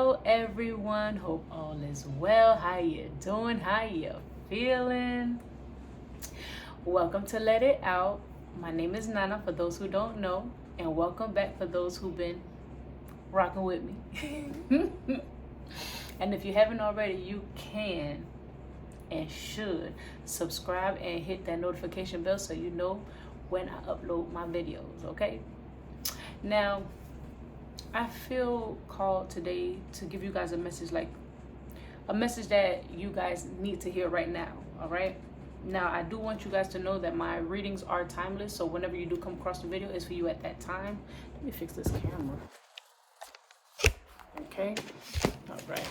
Hello everyone, hope all is well. How you doing? How you feeling? Welcome to Let It Out. My name is Nana for those who don't know, and welcome back for those who've been rocking with me. And if you haven't already, you can and should subscribe and hit that notification bell so you know when I upload my videos, okay? Now, I feel called today to give you guys a message, like a message that you guys need to hear right now, all right? Now, I do want you guys to know that my readings are timeless, so whenever you do come across the video, it's for you at that time. Let me fix this camera. Okay, all right.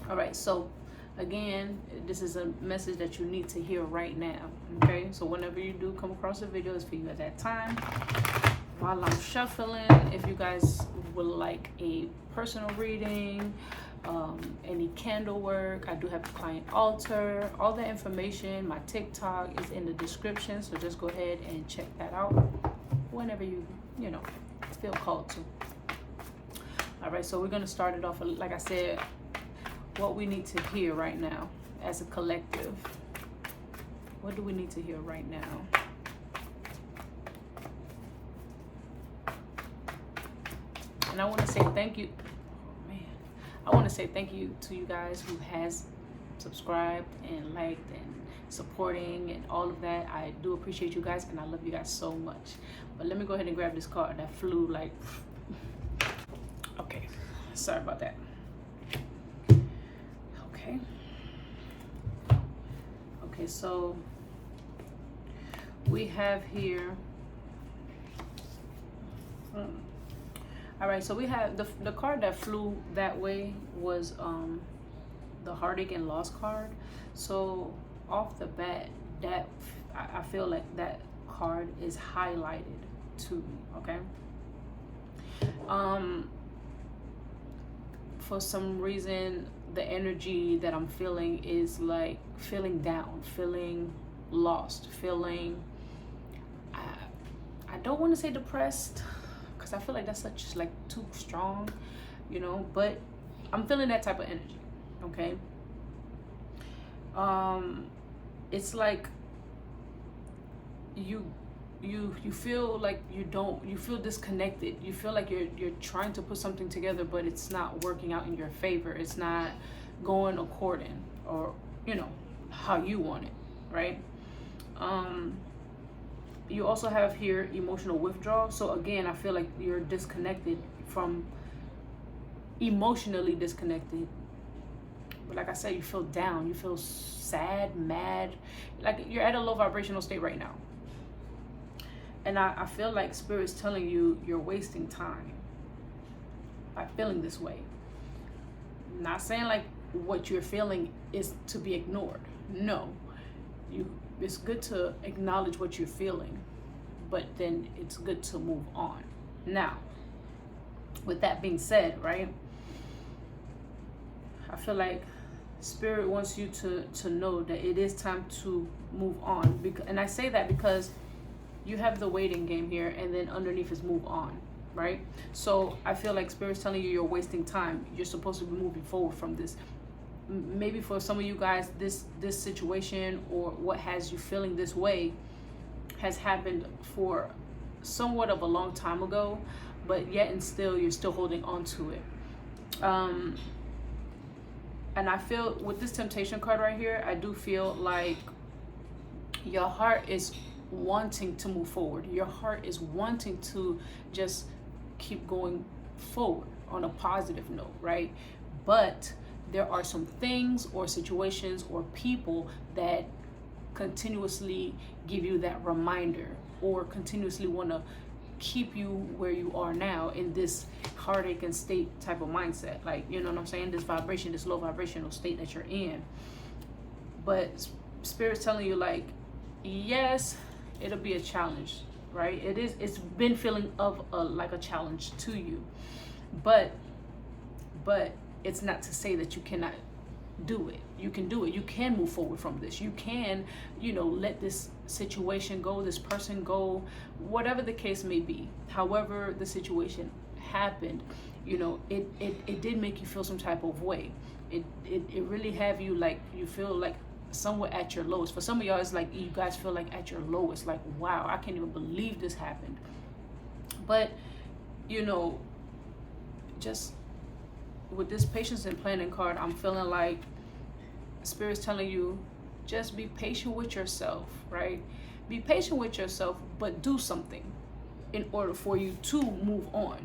All right, so again, this is a message that you need to hear right now, okay? So whenever you do come across a video, it's for you at that time. While I'm shuffling, if you guys would like a personal reading, any candle work, I do have a client altar. All the information, my TikTok is in the description, so just go ahead and check that out whenever you know, feel called to. All right, so we're gonna start it off, like I said, what we need to hear right now as a collective. What do we need to hear right now? And I want to say thank you. Oh man, I want to say thank you to you guys who has subscribed and liked and supporting and all of that. I do appreciate you guys and I love you guys so much. But let me go ahead and grab this card that flew like. Okay, sorry about that. Okay, so we have here, all right, so we have the card that flew that way was the heartache and loss card. So off the bat, that I feel like that card is highlighted to me, okay? For some reason, the energy that I'm feeling is like feeling down, feeling lost, feeling, I don't want to say depressed because I feel like that's such like too strong, you know, but I'm feeling that type of energy, okay? It's like you feel like you feel disconnected. You feel like you're trying to put something together, but it's not working out in your favor. It's not going according, or you know, how you want it, right? You also have here emotional withdrawal. So again, I feel like you're disconnected from, emotionally disconnected. But like I said, you feel down, you feel sad, mad, like you're at a low vibrational state right now. And I feel like Spirit's telling you you're wasting time by feeling this way. Not saying like what you're feeling is to be ignored. No, it's good to acknowledge what you're feeling, but then it's good to move on. Now, with that being said, right, I feel like Spirit wants you to know that it is time to move on. And I say that because you have the waiting game here, and then underneath is move on, right? So I feel like Spirit's telling you you're wasting time. You're supposed to be moving forward from this. Maybe for some of you guys, this situation or what has you feeling this way has happened for somewhat of a long time ago, but yet and still you're still holding on to it. And I feel with this temptation card right here, I do feel like your heart is wanting to move forward. Your heart is wanting to just keep going forward on a positive note, right? But there are some things or situations or people that continuously give you that reminder or continuously want to keep you where you are now in this heartache and state type of mindset. Like, you know what I'm saying? This vibration, this low vibrational state that you're in. But Spirit's telling you like, yes, it'll be a challenge, right? It's been feeling of like a challenge to you, but it's not to say that you cannot do it. You can do it. You can move forward from this. You can, you know, let this situation go, this person go, whatever the case may be. However the situation happened, it did make you feel some type of way. It really have you, like, you feel like somewhere at your lowest. For some of y'all, it's like you guys feel like at your lowest, like, wow, I can't even believe this happened. But just with this patience and planning card, I'm feeling like Spirit's telling you, just be patient with yourself, right? Be patient with yourself, but do something in order for you to move on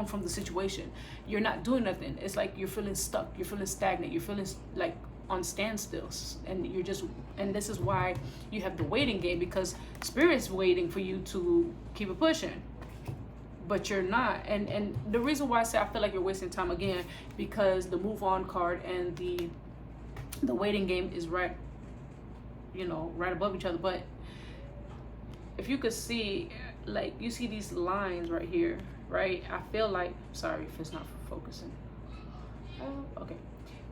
from the situation. You're not doing nothing. It's like you're feeling stuck, you're feeling stagnant, you're feeling like on standstills, and this is why you have the waiting game, because Spirit's waiting for you to keep it pushing, but you're not. And the reason why I say I feel like you're wasting time, again, because the move on card and the waiting game is right above each other. But if you could see, like, you see these lines right here, right? I feel like, sorry if it's not focusing. Okay.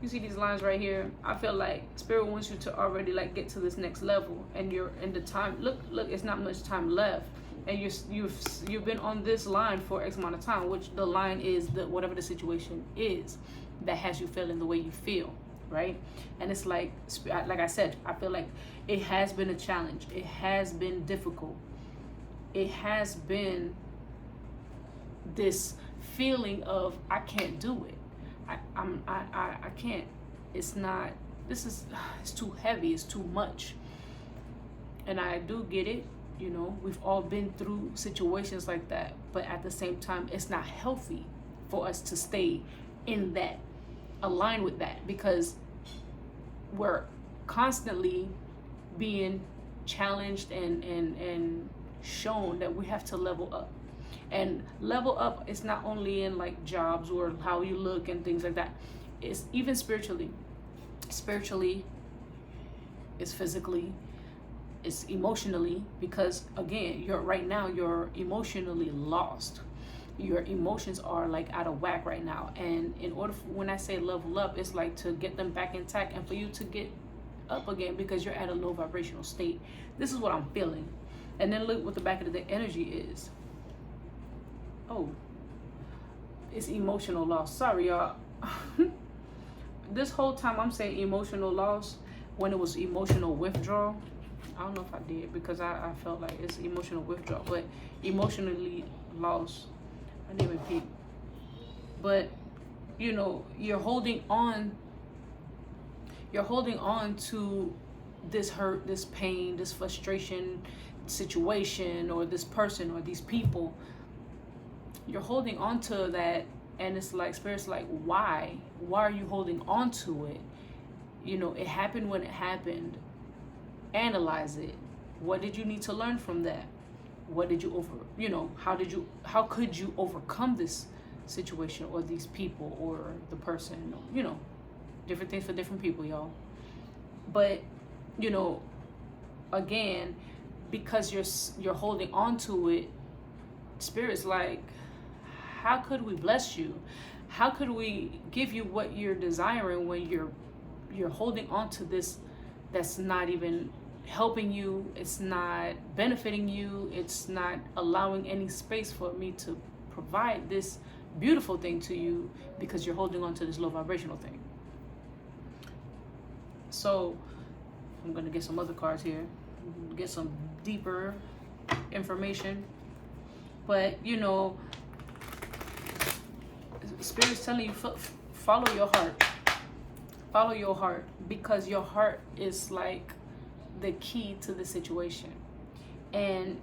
You see these lines right here. I feel like Spirit wants you to already, like, get to this next level, and you're in the time. Look, it's not much time left, and you've been on this line for X amount of time, which the line is whatever the situation is that has you feeling the way you feel, right? And it's like I said, I feel like it has been a challenge. It has been difficult. It has been this feeling of, I can't do it. I can't. It's not. It's too heavy. It's too much. And I do get it. We've all been through situations like that. But at the same time, it's not healthy for us to stay in that, align with that, because we're constantly being challenged and shown that we have to level up. And level up is not only in, like, jobs or how you look and things like that. It's even spiritually. Spiritually, it's physically, it's emotionally, because again, right now you're emotionally lost. Your emotions are, like, out of whack right now. And in order when I say level up, it's like to get them back intact and for you to get up again, because you're at a low vibrational state. This is what I'm feeling. And then look what the back of the energy is. Oh, it's emotional loss. Sorry, y'all. This whole time I'm saying emotional loss when it was emotional withdrawal. I don't know if I did, because I felt like it's emotional withdrawal, but emotionally lost, I didn't even peep. But you're holding on to this hurt, this pain, this frustration situation, or this person or these people. You're holding on to that, and it's like Spirit's like, why are you holding on to it? It happened when it happened. Analyze it. What did you need to learn from that? What did you how could you overcome this situation or these people or the person? Different things for different people, y'all. But again, because you're holding on to it, Spirit's like, how could we bless you? How could we give you what you're desiring when you're holding on to this that's not even helping you? It's not benefiting you. It's not allowing any space for me to provide this beautiful thing to you, because you're holding on to this low vibrational thing. So I'm gonna get some other cards here, get some deeper information. But Spirit's telling you, follow your heart. Follow your heart, because your heart is like the key to the situation. And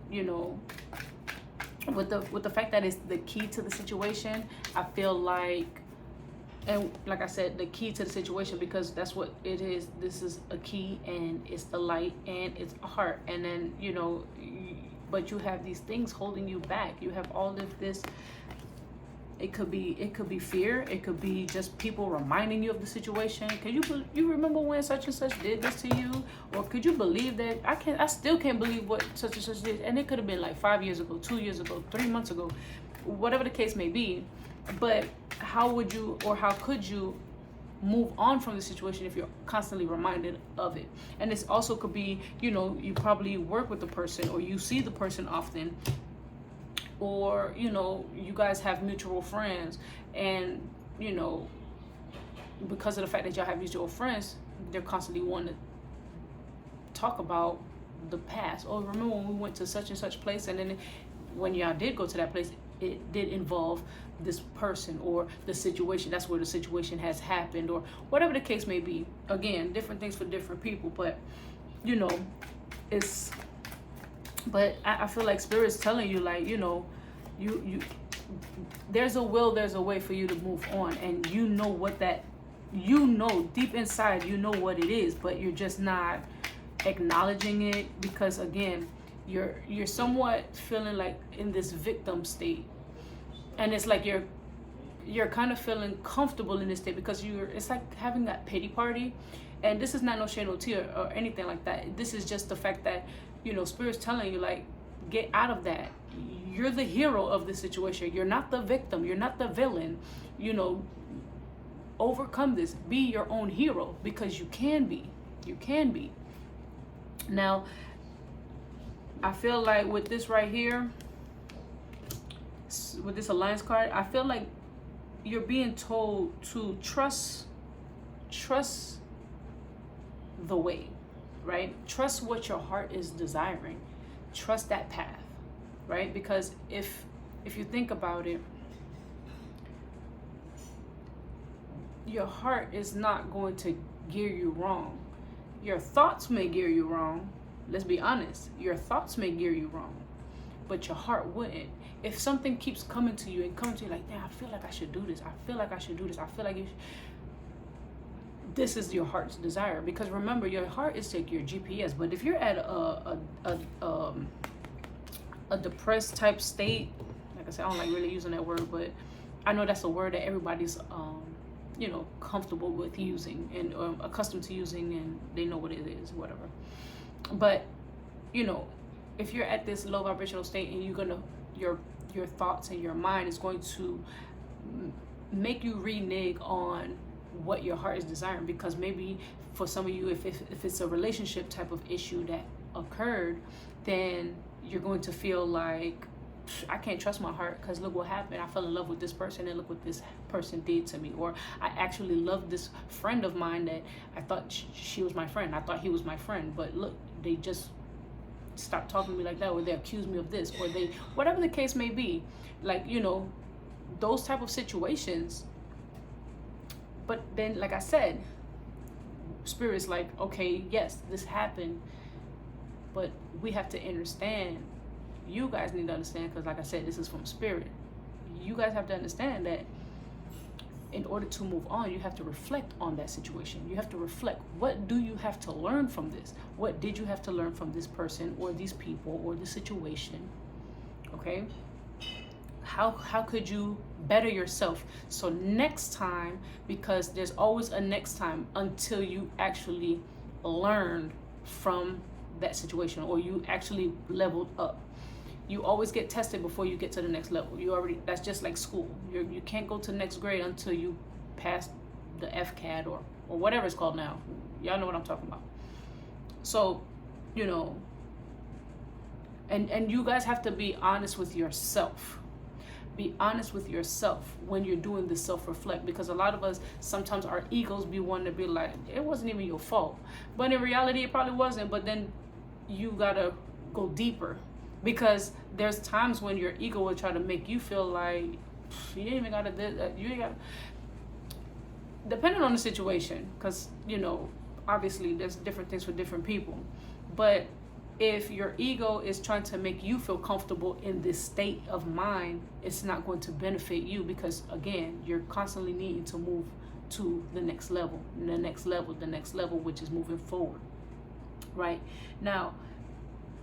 with the fact that it's the key to the situation, I feel like, and like I said, the key to the situation, because that's what it is. This is a key, and it's the light, and it's a heart. And then but you have these things holding you back. You have all of this. It could be fear. It could be just people reminding you of the situation. Could you remember when such and such did this to you? Or could you believe that? I still can't believe what such and such did. And it could have been like 5 years ago, 2 years ago, 3 months ago, whatever the case may be. But how would you, or how could you move on from the situation if you're constantly reminded of it? And this also could be, you probably work with the person, or you see the person often, or you know, you guys have mutual friends, and you know, because of the fact that y'all have mutual friends, they're constantly wanting to talk about the past. Oh, remember when we went to such and such place, and then when y'all did go to that place, it did involve this person or the situation. That's where the situation has happened, or whatever the case may be. Again, different things for different people, but you know, it's, but I feel like Spirit's telling you, like, you know, you there's a will, there's a way for you to move on, and you know what that, you know deep inside, you know what it is, but you're just not acknowledging it, because again, you're somewhat feeling like in this victim state, and it's like you're kind of feeling comfortable in this state, because it's like having that pity party. And this is not no shade, no tea, or anything like that. This is just the fact that, you know, Spirit's telling you, like, get out of that. You're the hero of the situation. You're not the victim. You're not the villain. You know, overcome this. Be your own hero, because you can be. You can be. Now, I feel like with this right here, with this Alliance card, I feel like you're being told to trust the way, right? Trust what your heart is desiring. Trust that path, right? Because if you think about it, your heart is not going to gear you wrong. Your thoughts may gear you wrong. Let's be honest. Your thoughts may gear you wrong, but your heart wouldn't. If something keeps coming to you and coming to you like, damn, I feel like I should do this. I feel like I should do this. I feel like you should. This is your heart's desire, because remember, your heart is like your GPS. But if you're at a depressed type state, like I said, I don't like really using that word, but I know that's a word that everybody's you know, comfortable with using and accustomed to using, and they know what it is, whatever. But you know, if you're at this low vibrational state, and your thoughts and your mind is going to make you renege on what your heart is desiring, because maybe for some of you, if it's a relationship type of issue that occurred, then you're going to feel like, I can't trust my heart, because look what happened. I fell in love with this person, and look what this person did to me. Or I actually loved this friend of mine that I thought she was my friend. I thought he was my friend, but look, they just stopped talking to me like that, or they accused me of this, or they, whatever the case may be. Like, you know, those type of situations. But then, like I said, Spirit's like, okay, yes, this happened, but we have to understand. You guys need to understand, because like I said, this is from Spirit. You guys have to understand that in order to move on, you have to reflect on that situation. You have to reflect, what do you have to learn from this? What did you have to learn from this person, or these people, or the situation? Okay? How could you better yourself? So next time, because there's always a next time until you actually learned from that situation, or you actually leveled up. You always get tested before you get to the next level. That's just like school. You can't go to the next grade until you pass the FCAT or whatever it's called now. Y'all know what I'm talking about. So, you know, and you guys have to be honest with yourself. Be honest with yourself when you're doing this self-reflect, because a lot of us, sometimes our egos be wanting to be like, it wasn't even your fault. But in reality, it probably wasn't. But then you gotta go deeper, because there's times when your ego will try to make you feel like you ain't even gotta, you ain't gotta, depending on the situation, because, you know, obviously there's different things for different people. But if your ego is trying to make you feel comfortable in this state of mind, it's not going to benefit you, because again, you're constantly needing to move to the next level, the next level, the next level, which is moving forward. Right now,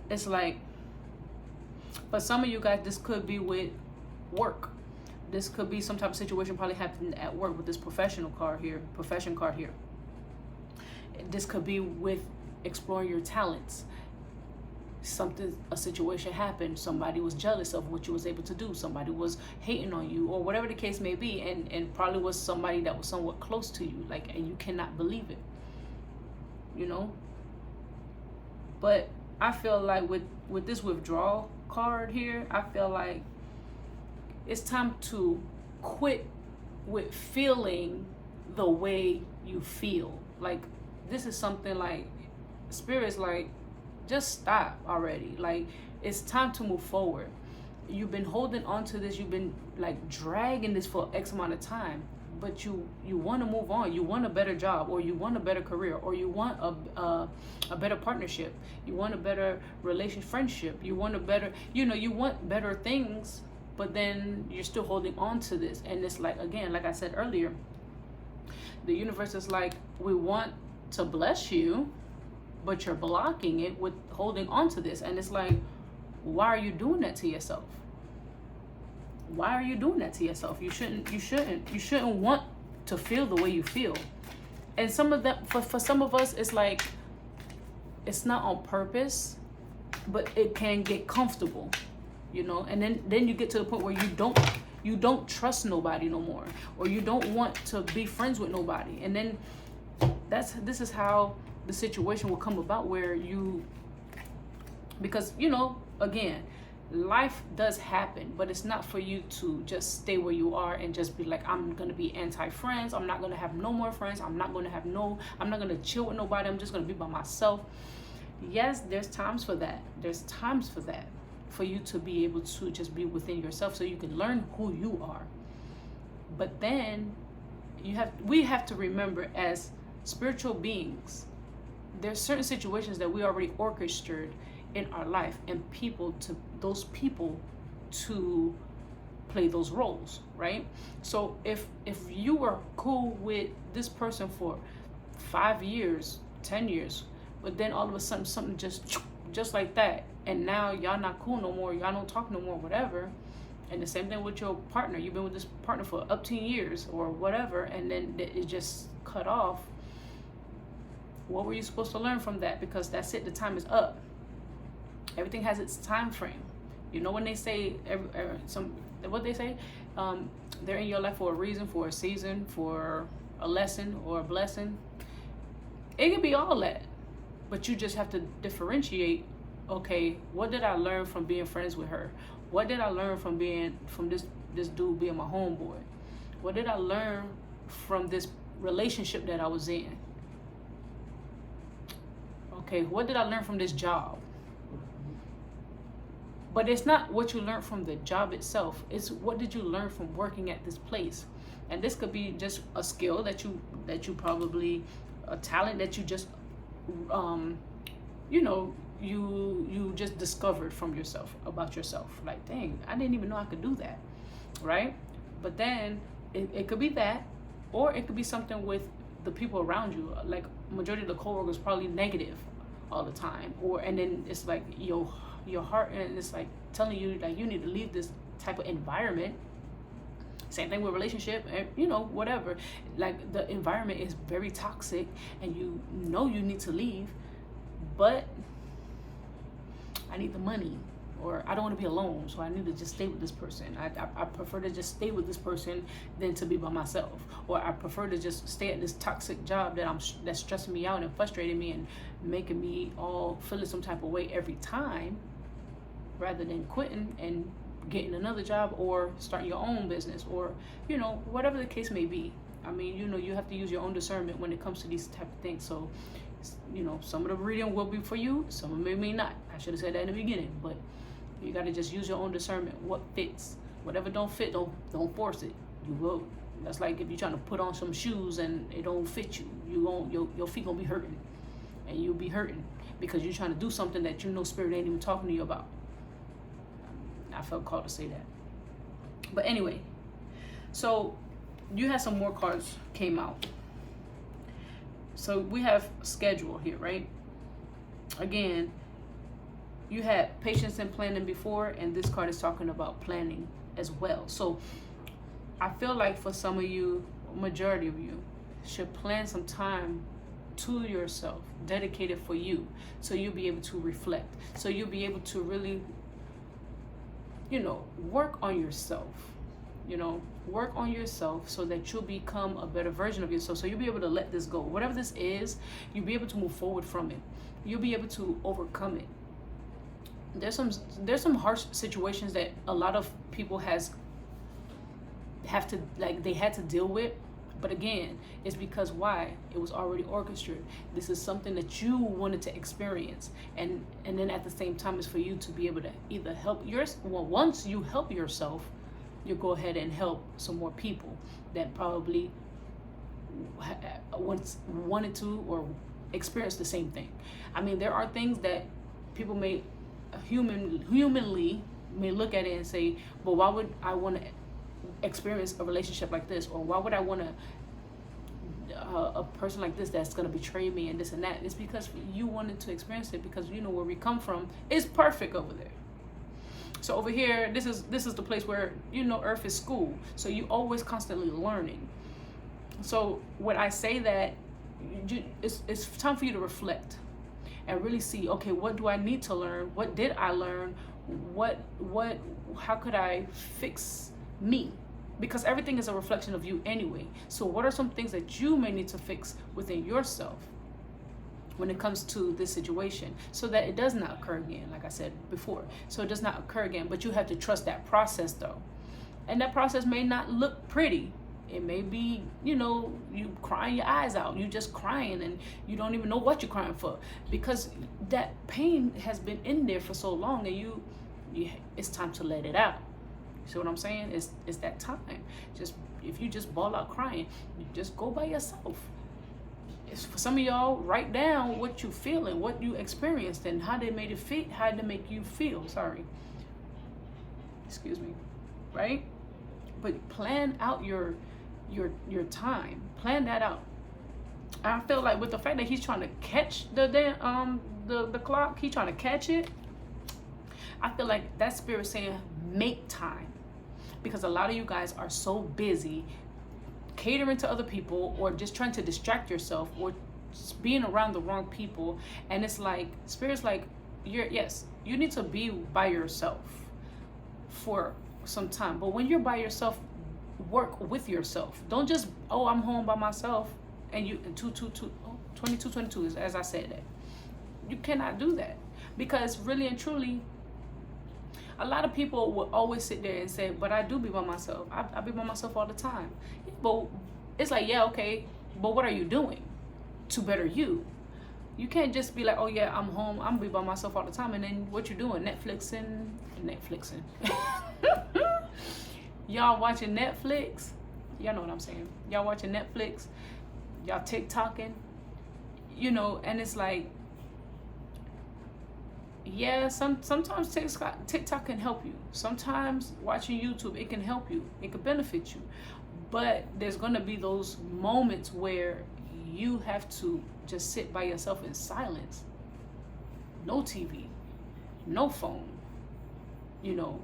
it's like, for some of you guys, this could be with work. This could be some type of situation probably happened at work with this profession card here. This could be with exploring your talents. A situation happened. Somebody was jealous of what you was able to do. Somebody was hating on you, or whatever the case may be, and probably was somebody that was somewhat close to you, like, and you cannot believe it, you know. But I feel like with this withdrawal card here, I feel like it's time to quit with feeling the way you feel. Like, this is something like, Spirit's like, just stop already. Like, it's time to move forward. You've been holding on to this, you've been like dragging this for X amount of time, but you want to move on. You want a better job, or you want a better career, or you want a better partnership, you want a better friendship, you want a better, you want better things, but then you're still holding on to this. And it's like, again, like I said earlier, the universe is like, we want to bless you, but you're blocking it with holding on to this. And it's like, why are you doing that to yourself? Why are you doing that to yourself? You shouldn't want to feel the way you feel. And some of that, for some of us, it's like, it's not on purpose, but it can get comfortable, and then you get to the point where you don't trust nobody no more, or you don't want to be friends with nobody. And then this is how the situation will come about, where because again, life does happen, but it's not for you to just stay where you are and just be like, I'm gonna be anti-friends, I'm not gonna have no more friends, I'm not gonna chill with nobody, I'm just gonna be by myself. Yes, there's times for that, for you to be able to just be within yourself, so you can learn who you are. But then we have to remember, as spiritual beings, there's certain situations that we already orchestrated in our life, and those people to play those roles, right? So if you were cool with this person for 5 years, 10 years, but then all of a sudden something just like that, and now y'all not cool no more, y'all don't talk no more, whatever. And the same thing with your partner. You've been with this partner for up to years or whatever, and then it just cut off. What were you supposed to learn from that? Because that's it, the time is up. Everything has its time frame. When they say what they say, they're in your life for a reason, for a season, for a lesson or a blessing. It could be all that, but you just have to differentiate. Okay, what did I learn from being friends with her? What did I learn from this dude being my homeboy? What did I learn from this relationship that I was in? Okay, what did I learn from this job? But it's not what you learned from the job itself. It's what did you learn from working at this place? And this could be just a skill that you probably, a talent that you just, you just discovered about yourself. Like, dang, I didn't even know I could do that, right? But then it could be that, or it could be something with the people around you. Like, majority of the coworkers probably negative all the time, and then it's like your heart, and it's like telling you like you need to leave this type of environment. Same thing with relationship, and whatever. Like, the environment is very toxic, and you need to leave, but I need the money, or I don't want to be alone, so I need to just stay with this person. I prefer to just stay with this person than to be by myself, or I prefer to just stay at this toxic job that's stressing me out and frustrating me and making me all feeling some type of way every time, rather than quitting and getting another job or starting your own business, or whatever the case may be. I mean, you have to use your own discernment when it comes to these type of things. So some of the reading will be for you, some of it may not. I should have said that in the beginning, but you got to just use your own discernment. What fits? Whatever don't fit, don't force it. You will. That's like if you're trying to put on some shoes and it don't fit you. Your feet gonna be hurting, and you'll be hurting because you're trying to do something that Spirit ain't even talking to you about. I felt called to say that. But anyway, so you had some more cards came out. So we have schedule here, right? Again, you had patience and planning before, and this card is talking about planning as well. So I feel like for some of you, majority of you, should plan some time to yourself, dedicated for you, so you'll be able to reflect, so you'll be able to really work on yourself, work on yourself so that you'll become a better version of yourself. So you'll be able to let this go. Whatever this is, you'll be able to move forward from it. You'll be able to overcome it. There's some harsh situations that a lot of people has they had to deal with. But again, it's because why? It was already orchestrated. This is something that you wanted to experience, and then at the same time, it's for you to be able to either help once you help yourself, you go ahead and help some more people that probably once wanted to or experienced the same thing. I mean, there are things that people may humanly may look at it and say, but why would I want to experience a relationship like this, or why would I want a person like this that's going to betray me and this and that? It's because you wanted to experience it, because you know where we come from is perfect over there. So over here, this is the place where, you know, earth is school, so you always constantly learning. So when I say that, it's time for you to reflect and really see, okay, what do I need to learn? What did I learn? How could I fix me? Because everything is a reflection of you anyway. So what are some things that you may need to fix within yourself when it comes to this situation, so that it does not occur again, like I said before, so it does not occur again. But you have to trust that process though. And that process may not look pretty. It may be, you know, you crying your eyes out, you just crying and you don't even know what you're crying for, because that pain has been in there for so long, and you it's time to let it out. See what I'm saying? It's that time. Just if you just ball out crying, you just go by yourself. It's for some of y'all, write down what you feeling, what you experienced, and how they made it fit, how they make you feel. Sorry. Excuse me. Right? But plan out your time. Plan that out. I feel like with the fact that he's trying to catch the clock, he's trying to catch it. I feel like that spirit saying make time, because a lot of you guys are so busy catering to other people, or just trying to distract yourself, or just being around the wrong people. And it's like spirit's like, you need to be by yourself for some time. But when you're by yourself, work with yourself. Don't just, oh, I'm home by myself, and you 22 is, as I said, that you cannot do that. Because really and truly, a lot of people will always sit there and say, but I do be by myself. I be by myself all the time. But it's like, yeah, okay, but what are you doing to better you? You can't just be like, oh yeah, I'm home, I'm be by myself all the time, and then what you doing? Netflixing. Y'all watching Netflix? Y'all know what I'm saying. Y'all watching Netflix, y'all TikToking, you know, and it's like, yeah, sometimes TikTok can help you. Sometimes watching YouTube, it can help you. It can benefit you. But there's going to be those moments where you have to just sit by yourself in silence. No TV, no phone, you know.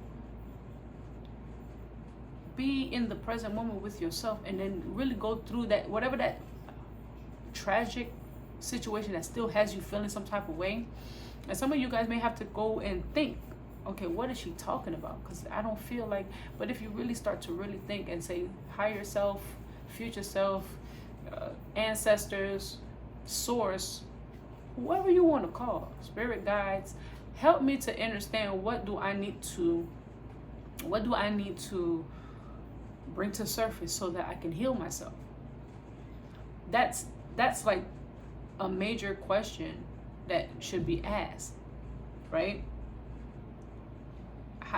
Be in the present moment with yourself, and then really go through that, whatever that tragic situation that still has you feeling some type of way. And some of you guys may have to go and think, okay, what is she talking about? Because I don't feel like, but if you really start to really think and say, higher self, future self, ancestors, source, whoever you want to call, spirit guides, help me to understand what do I need to bring to surface so that I can heal myself. That's like a major question that should be asked, right?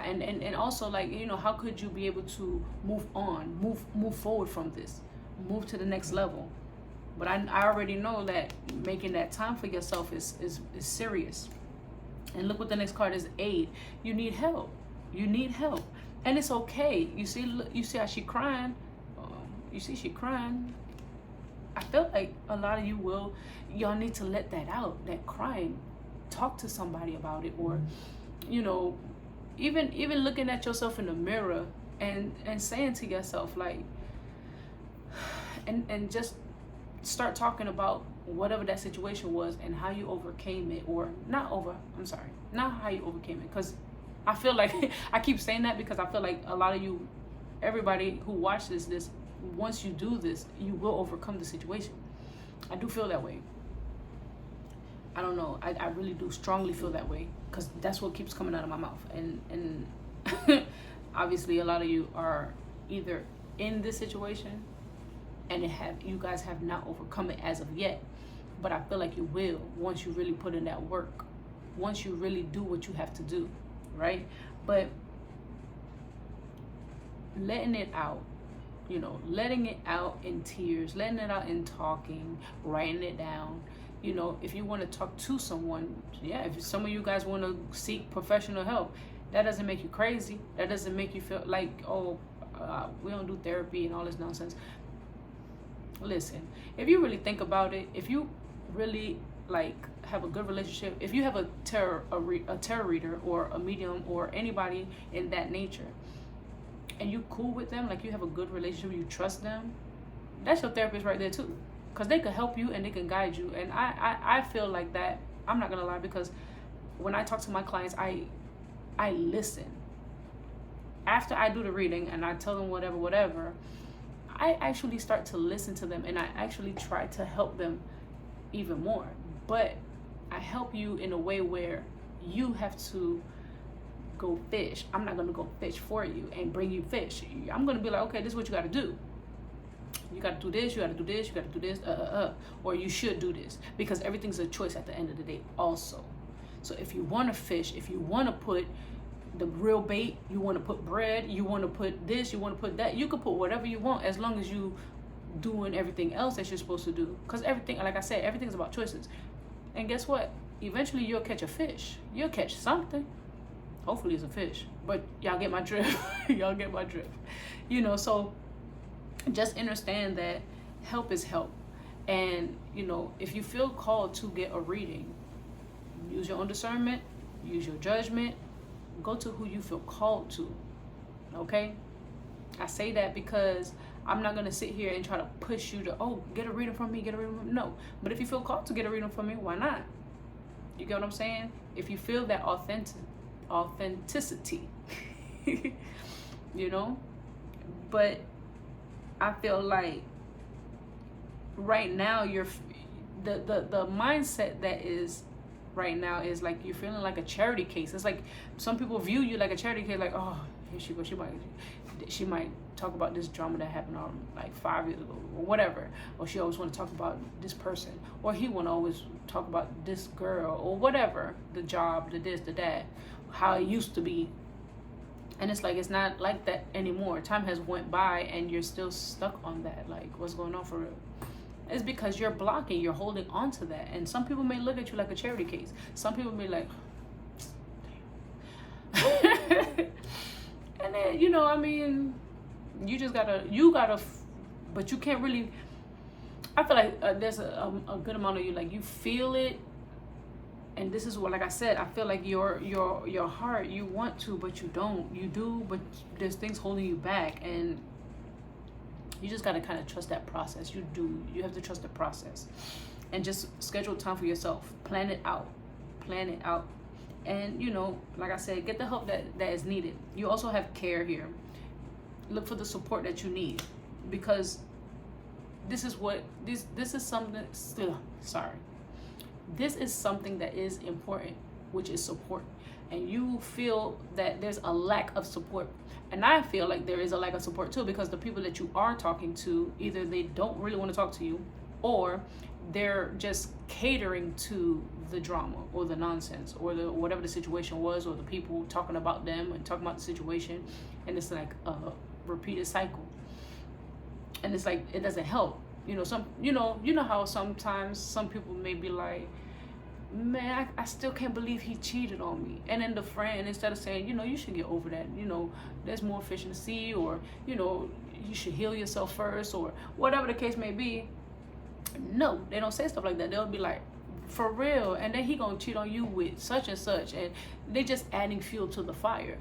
And also, like, you know, how could you be able to move on, move forward from this, move to the next level? But I already know that making that time for yourself is serious. And look what the next card is, aid. You need help. And it's okay. You see how she crying. You see she crying. I feel like a lot of y'all need to let that out, that crying. Talk to somebody about it, or, you know, even looking at yourself in the mirror and saying to yourself, like, and just start talking about whatever that situation was and how you overcame it, or not how you overcame it. Because I feel like I keep saying that because I feel like a lot of you, everybody who watches this, once you do this, you will overcome the situation. I do feel that way. I don't know. I really do strongly feel that way, because that's what keeps coming out of my mouth. And obviously a lot of you are either in this situation, and you guys have not overcome it as of yet, but I feel like you will once you really put in that work, once you really do what you have to do, right? But letting it out, letting it out in tears, letting it out in talking, writing it down. If you want to talk to someone, if some of you guys want to seek professional help, that doesn't make you crazy. That doesn't make you feel like, we don't do therapy and all this nonsense. Listen, if you really think about it, if you really have a good relationship, if you have a tarot reader or a medium or anybody in that nature, and you cool with them, like you have a good relationship, you trust them, that's your therapist right there too, because they can help you and they can guide you. And I feel like that. I'm not gonna lie, because when I talk to my clients, I listen. After I do the reading and I tell them whatever, I actually start to listen to them, and I actually try to help them even more. But I help you in a way where you have to go fish. I'm not going to go fish for you and bring you fish. I'm going to be like, okay, this is what you got to do. You got to do this, you got to do this, you got to do this, or you should do this, because everything's a choice at the end of the day also. So if you want to fish, if you want to put the real bait, you want to put bread, you want to put this, you want to put that, you can put whatever you want, as long as you doing everything else that you're supposed to do. Because everything, like I said, everything's about choices. And guess what? Eventually you'll catch a fish. You'll catch something. Hopefully it's a fish, but y'all get my drift. Y'all get my drift. So just understand that help is help. And if you feel called to get a reading, use your own discernment, use your judgment, go to who you feel called to. Okay? I say that because I'm not going to sit here and try to push you to, get a reading from me, No. But if you feel called to get a reading from me, why not? You get what I'm saying? If you feel that authenticity, but I feel like right now the mindset that is right now is like you're feeling like a charity case. It's like some people view you like a charity case, like, oh, here she goes, she might talk about this drama that happened like 5 years ago or whatever, or she always want to talk about this person, or he want to always talk about this girl or whatever, the job, the this, the that, how it used to be. And it's like, it's not like that anymore. Time has went by and you're still stuck on that. Like, what's going on for real? It's because you're blocking, you're holding on to that. And some people may look at you like a charity case. Some people may like, damn. And then, you just gotta, but you can't really, I feel like there's a good amount of you, like, you feel it. And this is what, like I said, I feel like your heart, you want to, but you don't. You do, but there's things holding you back. And you just got to kind of trust that process. You have to trust the process. And just schedule time for yourself. Plan it out. And, like I said, get the help that is needed. You also have care here. Look for the support that you need. Because this is something, this is something that is important, which is support. And you feel that there's a lack of support. And I feel like there is a lack of support too, because the people that you are talking to, either they don't really want to talk to you, or they're just catering to the drama or the nonsense or the whatever the situation was, or the people talking about them and talking about the situation. And it's like a repeated cycle. And it's like, it doesn't help. You know how sometimes some people may be like, man, I still can't believe he cheated on me. And then the friend, instead of saying, you should get over that, there's more fish in the sea, or, you should heal yourself first, or whatever the case may be. No, they don't say stuff like that. They'll be like, for real, and then he gonna cheat on you with such and such, and they just adding fuel to the fire.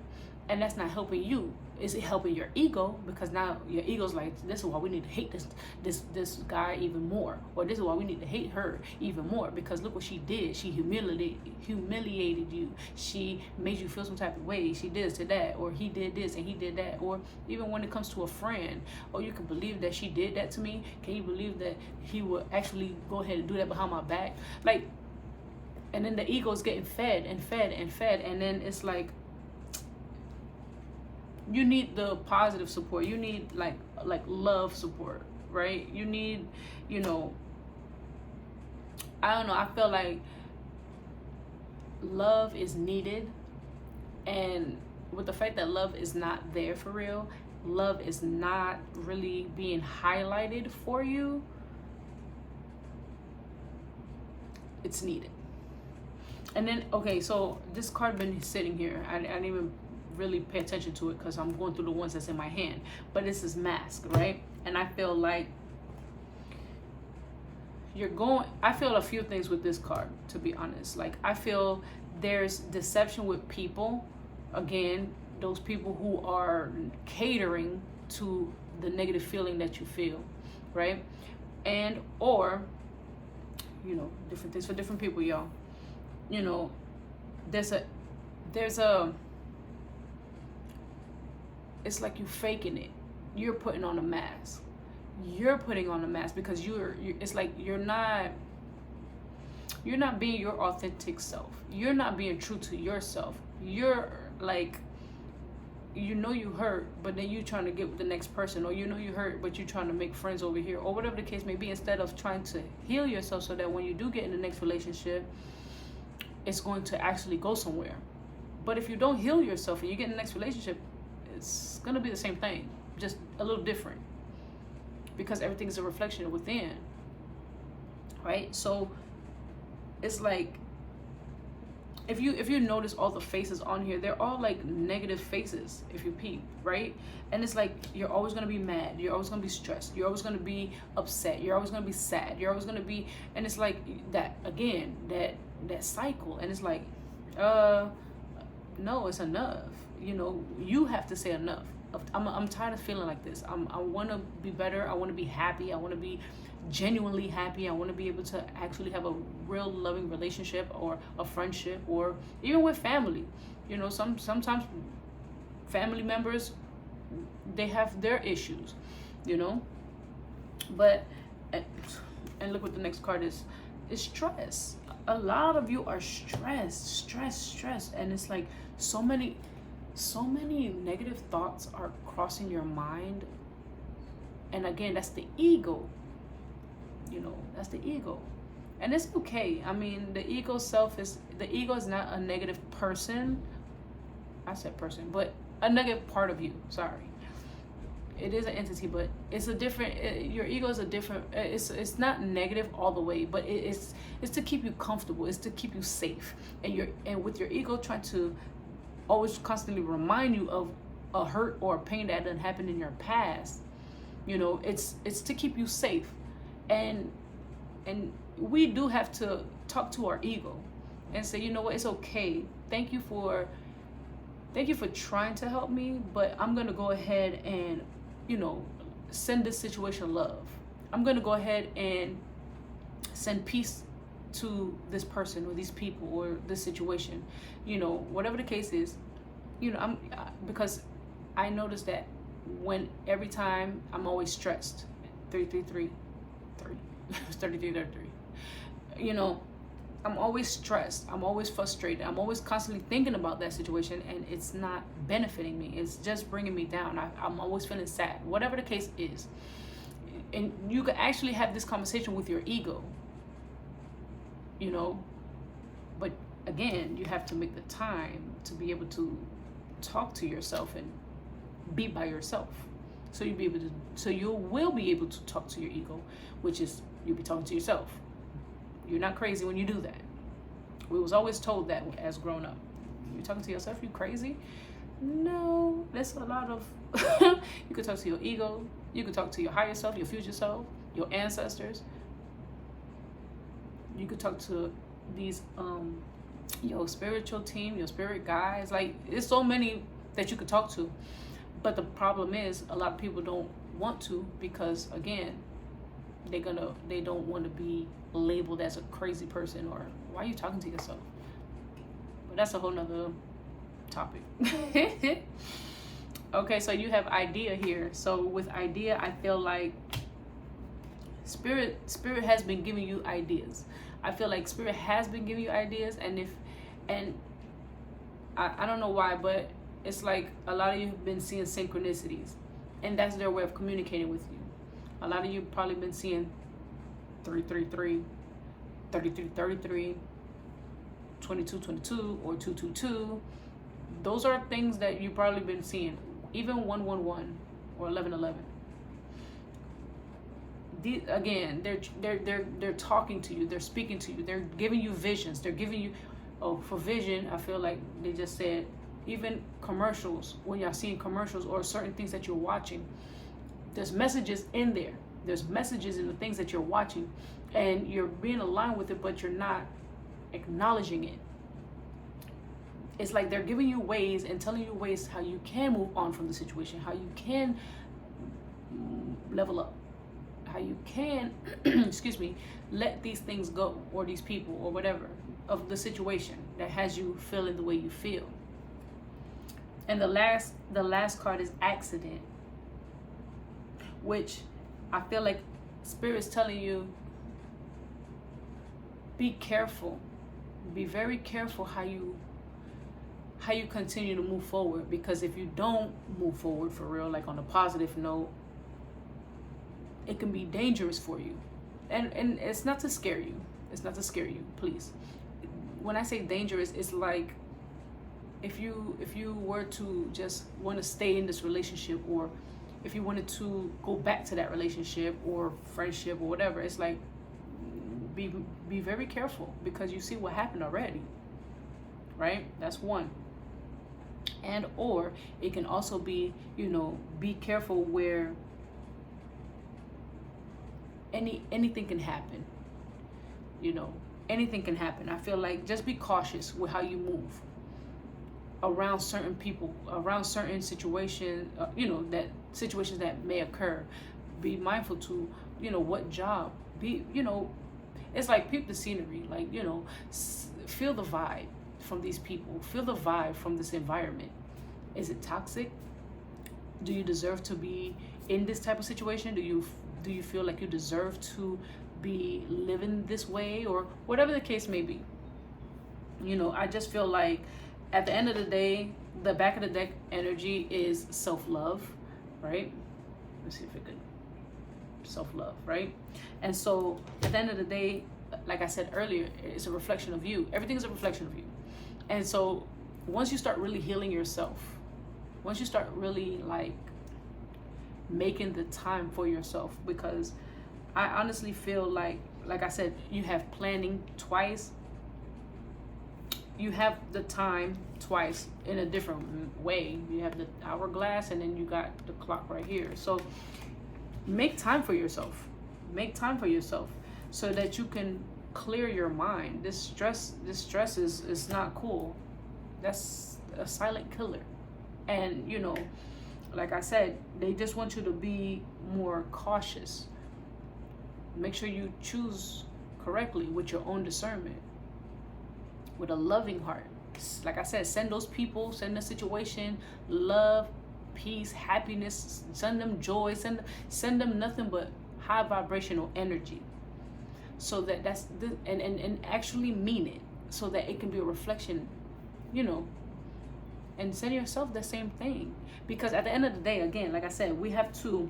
And that's not helping you. Is it helping your ego? Because now your ego's like, this is why we need to hate this guy even more, or this is why we need to hate her even more, because look what she did. She humiliated you. She made you feel some type of way. She did this to that, or he did this and he did that. Or even when it comes to a friend, you can believe that she did that to me? Can you believe that he would actually go ahead and do that behind my back? Like, and then the ego's getting fed and fed and fed, and then it's like, you need the positive support. You need like love support, right? You need, you know, I don't know, I feel like love is needed. And with the fact that love is not there for real, love is not really being highlighted for you, it's needed. And then, okay, so this card been sitting here. I didn't even really pay attention to it because I'm going through the ones that's in my hand. But this is mask, right? And I feel like I feel a few things with this card, to be honest. Like, I feel there's deception with people. Again, those people who are catering to the negative feeling that you feel, right? And, or, you know, different things for different people, y'all. You know, there's a it's like you faking it. You're putting on a mask. You're putting on a mask because it's like you're not being your authentic self. You're not being true to yourself. You're like, you know you hurt, but then you trying to get with the next person, or you know you hurt, but you're trying to make friends over here, or whatever the case may be, instead of trying to heal yourself so that when you do get in the next relationship, it's going to actually go somewhere. But if you don't heal yourself and you get in the next relationship, it's going to be the same thing, just a little different, because everything is a reflection within, right? So it's like, if you notice all the faces on here, they're all like negative faces, if you peep, right? And it's like, you're always going to be mad, you're always going to be stressed, you're always going to be upset, you're always going to be sad, you're always going to be, and it's like that again, that cycle. And it's like, no, it's enough. You know, you have to say enough. I'm tired of feeling like this. I want to be better. I want to be happy. I want to be genuinely happy. I want to be able to actually have a real loving relationship, or a friendship, or even with family. You know, sometimes family members, they have their issues, you know. But and look what the next card is stress. A lot of you are stressed, and it's like so many negative thoughts are crossing your mind. And again, that's the ego. You know, that's the ego. And it's okay. I mean, the ego is not a negative person. I said person, but a negative part of you. Sorry. It is an entity, but it's a different, your ego is a different, it's not negative all the way, but it's to keep you comfortable. It's to keep you safe. And with your ego trying to always constantly remind you of a hurt or a pain that done happened in your past, you know, it's to keep you safe. And we do have to talk to our ego and say, you know what, it's okay. Thank you for trying to help me, but I'm going to go ahead and, you know, send this situation love. I'm going to go ahead and send peace to this person or these people or this situation, you know, whatever the case is. You know, because I noticed that every time I'm always stressed. 333 it's 3333. You know, I'm always stressed. I'm always frustrated. I'm always constantly thinking about that situation, and it's not benefiting me. It's just bringing me down. I'm always feeling sad, whatever the case is. And you can actually have this conversation with your ego, you know, but again, you have to make the time to be able to talk to yourself and be by yourself. So you will be able to talk to your ego, which is you'll be talking to yourself. You're not crazy when you do that. We was always told that as grown up. You're talking to yourself, you crazy? No, that's a lot of you could talk to your ego, you could talk to your higher self, your future self, your ancestors. You could talk to these your spiritual team, your spirit guides. Like, there's so many that you could talk to. But the problem is, a lot of people don't want to, because again, they don't want to be labeled as a crazy person, or why are you talking to yourself? But that's a whole nother topic. Okay, so you have idea here. So with idea, I feel like spirit has been giving you ideas. I feel like spirit has been giving you ideas, and I don't know why, but it's like a lot of you have been seeing synchronicities, and that's their way of communicating with you. A lot of you probably been seeing 333, 3333, 2222, or 222. Those are things that you've probably been seeing. Even 111 or 1111. Again, they're talking to you. They're speaking to you. They're giving you visions. They're giving you, for vision, I feel like they just said, even commercials, when y'all seeing commercials or certain things that you're watching, there's messages in there. There's messages in the things that you're watching, and you're being aligned with it, but you're not acknowledging it. It's like they're giving you ways and telling you ways how you can move on from the situation, how you can level up, how you can, excuse me, let these things go, or these people, or whatever, of the situation that has you feeling the way you feel. And the last card is accident, which I feel like Spirit's telling you, be careful. Be very careful how you continue to move forward, because if you don't move forward for real, like on a positive note, it can be dangerous for you. And it's not to scare you. It's not to scare you, please. When I say dangerous, it's like if you were to just want to stay in this relationship, or if you wanted to go back to that relationship or friendship or whatever, it's like be very careful, because you see what happened already, right? That's one. And or it can also be, be careful where anything can happen. Anything can happen. I feel like just be cautious with how you move around certain people, around certain situations, that situations that may occur. Be mindful to, what job, it's like peep the scenery, like, feel the vibe from these people, feel the vibe from this environment. Is it toxic? Do you deserve to be in this type of situation? Do you feel like you deserve to be living this way, or whatever the case may be? I just feel like at the end of the day, the back of the deck energy is self-love, right? Let's see if it could. Self-love, right? And so at the end of the day, like I said earlier, it's a reflection of you. Everything is a reflection of you. And so once you start really healing yourself, once you start really like making the time for yourself, because I honestly feel like I said, you have planning twice, you have the time twice in a different way. You have the hourglass, and then you got the clock right here. So make time for yourself. Make time for yourself so that you can clear your mind. This stress is not cool. That's a silent killer. And like I said, they just want you to be more cautious. Make sure you choose correctly with your own discernment, with a loving heart. Like I said, send those people, send the situation love, peace, happiness, send them joy, send them nothing but high vibrational energy, so and actually mean it, so that it can be a reflection, and send yourself the same thing. Because at the end of the day, again, like I said, we have to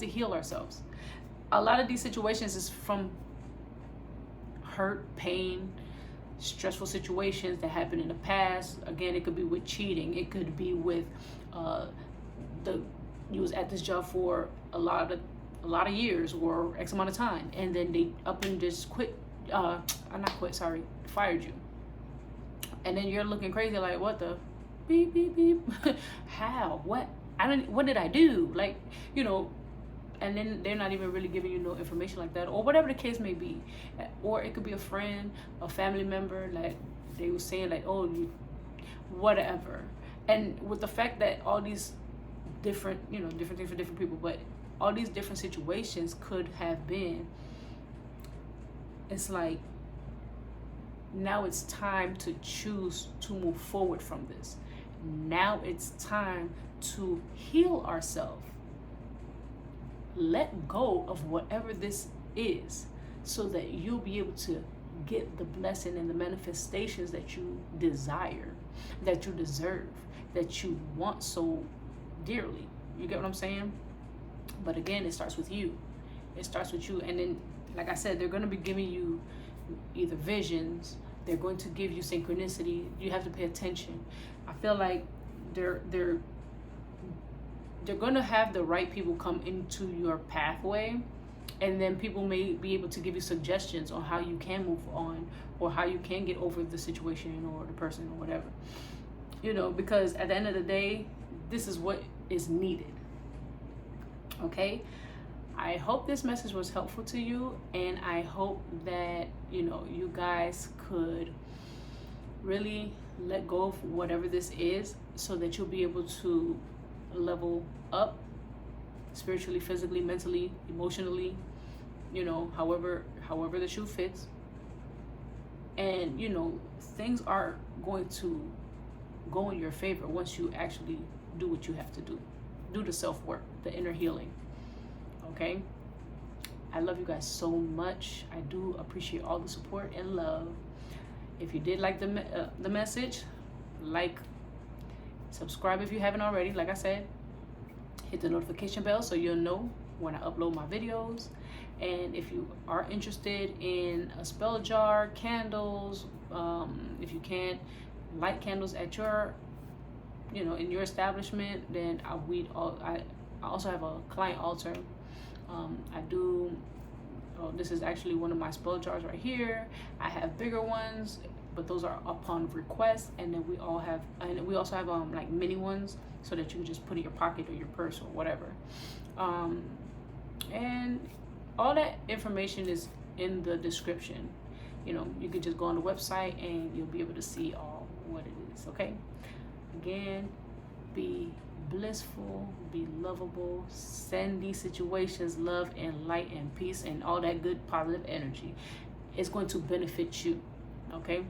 heal ourselves. A lot of these situations is from hurt, pain, stressful situations that happened in the past. Again, it could be with cheating. It could be with you was at this job for a lot of years, or X amount of time, and then they up and just fired you. And then you're looking crazy, like, what the beep beep beep? How? What? What did I do? Like, and then they're not even really giving you no information like that, or whatever the case may be. Or it could be a friend, a family member, like they were saying, like, oh, you whatever. And with the fact that all these different things for different people, but all these different situations could have been, it's like, now it's time to choose to move forward from this. Now it's time to heal ourselves. Let go of whatever this is, so that you'll be able to get the blessing and the manifestations that you desire, that you deserve, that you want so dearly. You get what I'm saying? But again, it starts with you. It starts with you. And then, like I said, they're going to be giving you either visions, they're going to give you synchronicity. You have to pay attention. I feel like they're going to have the right people come into your pathway, and then people may be able to give you suggestions on how you can move on, or how you can get over the situation or the person or whatever. You know, because at the end of the day, this is what is needed. Okay? I hope this message was helpful to you, and I hope that, you know, you guys could really let go of whatever this is, so that you'll be able to level up spiritually, physically, mentally, emotionally, you know, however the shoe fits. And, you know, things are going to go in your favor once you actually do what you have to do. Do the self-work, the inner healing. Okay? I love you guys so much. I do appreciate all the support and love. If you did like the message, like, subscribe if you haven't already. Like I said, hit the notification bell so you'll know when I upload my videos. And if you are interested in a spell jar, candles, if you can't light candles at your, you know, in your establishment, then I also have a client altar. I do. Oh, this is actually one of my spell jars right here. I have bigger ones, but those are upon request. And then we also have like mini ones, so that you can just put in your pocket or your purse or whatever. And all that information is in the description. You know, you can just go on the website and you'll be able to see all what it is. Okay? Again, be blissful, be lovable, send these situations love and light and peace and all that good positive energy. It's going to benefit you. Okay?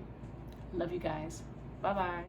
Love you guys. Bye-bye.